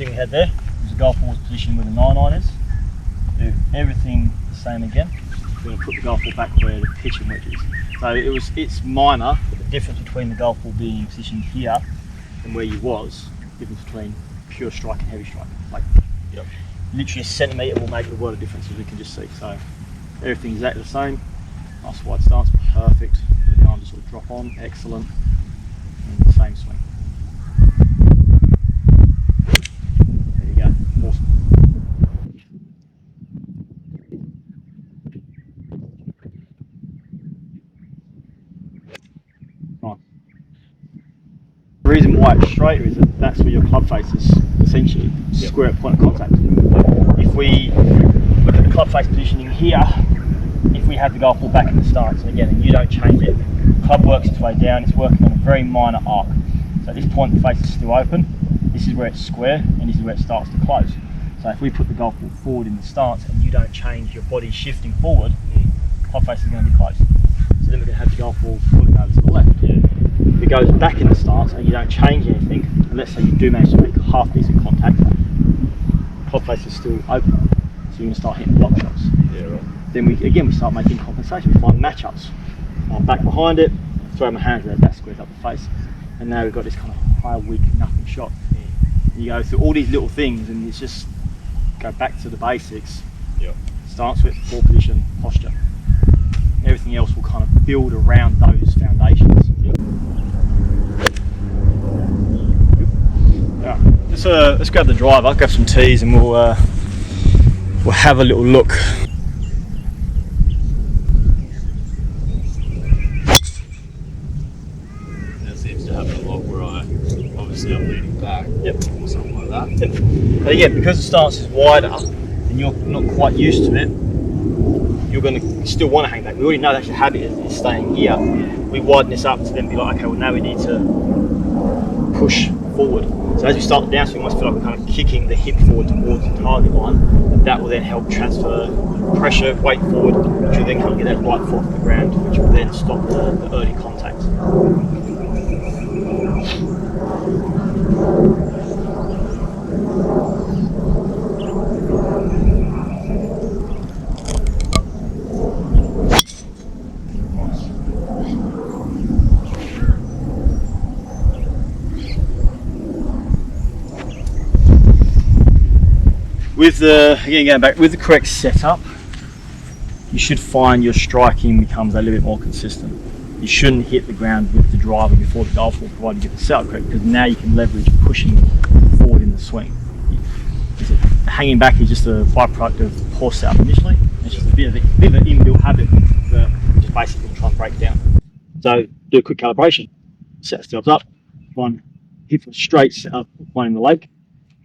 thing we had there was the golf ball's position where the 9-iron is. Do everything the same again. We're going to put the golf ball back where the pitching wedge is. So it's minor, but the difference between the golf ball being positioned here and where you was, the difference between pure strike and heavy strike. Like, yep. Literally a centimetre will make a world of difference, as we can just see. So everything's exactly the same. Nice wide stance, perfect. The arm just sort of drop on, excellent. And the same swing. There you go, awesome. Nice. The reason why it's straighter is that that's where your club face is essentially square at point of contact. If we look at the club face positioning here, if we have the golf ball back in the stance, and again, and you don't change it, club works its way down, it's working on a very minor arc. So at this point the face is still open, this is where it's square, and this is where it starts to close. So if we put the golf ball forward in the stance and you don't change your body shifting forward, the club face is going to be closed. So then we're going to have the golf ball falling over to the left. If it goes back in the stance and you don't change anything, and let's say you do manage to make half decent contact, the club face is still open. So you're going to start hitting block shots. Yeah, right. Then we start making compensation. We find matchups. Back behind it, throw my hands there, that squares up the face. And now we've got this kind of high, weak, nothing shot. You go through all these little things and it's just go back to the basics. Yep. Stance width, ball position, posture. Everything else will kind of build around those foundations. Yep. Yeah. Let's grab the driver, grab some tees, and we'll have a little look. I'm leaning back, yep, or something like that. Yep. But yeah, because the stance is wider and you're not quite used to it, you're going to still want to hang back. We already know that's your habit is staying here. We widen this up to then be like, okay, well now we need to push forward. So as we start the downswing, we almost feel like we're kind of kicking the hip forward towards the target line, and that will then help transfer pressure, weight forward, which will then kind of get that right foot off the ground, which will then stop the early contact. With again going back, with the correct setup, you should find your striking becomes a little bit more consistent. You shouldn't hit the ground with the driver before the golf ball, provided you get the setup correct, because now you can leverage pushing forward in the swing. Hanging back is just a byproduct of poor setup initially. It's just a bit of an inbuilt habit that we just basically try and break down. So do a quick calibration, set the steps up, one hit from straight, set up one in the leg,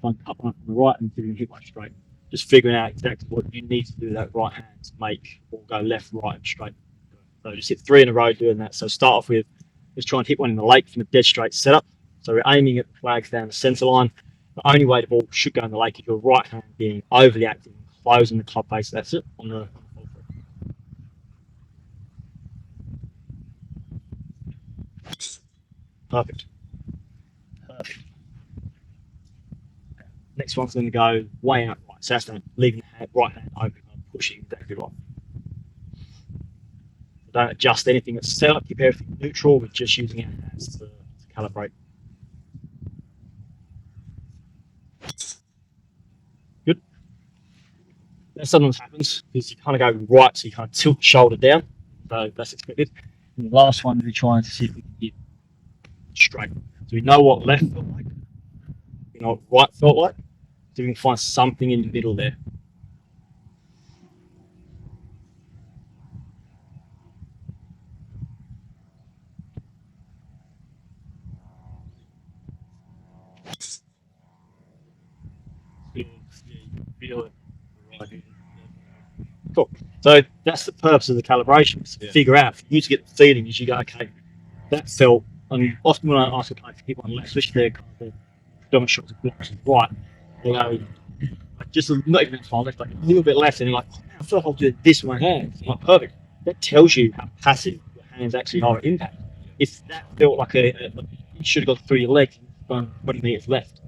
one cut one from the right, and hit one straight. Just figuring out exactly what you need to do with that right hand to make or go left, right, and straight. So just hit 3 in a row doing that. So start off with, let's try and hit one in the lake from a dead straight setup. So we're aiming at the flags down the centre line. The only way the ball should go in the lake is your right hand being overly active and closing the club face. That's it on the Perfect. Perfect. Next one's going to go way out right. So that's going to leave the right hand open and pushing exactly right. So don't adjust anything that's set up, keep everything neutral. We're just using our hands to calibrate. Good. That sometimes happens is you kind of go right, so you kind of tilt the shoulder down. So that's expected. And the last one, we're trying to see if we can get straight. So we know what left felt like, we know what right felt like, so we can find something in the middle there. Cool. So that's the purpose of the calibration, is to figure out, for you to get the feeling as you go, okay, that felt, I mean, often when I ask a player to hit one left, especially their kind of predominant shots of blocks right, they go, just not even far left, like a little bit left, and you're like, oh, I feel like I'll do this with my hands. It's like, perfect. That tells you how passive your hands actually are at impact. If that felt like you should have gone through your legs, 20 meters left,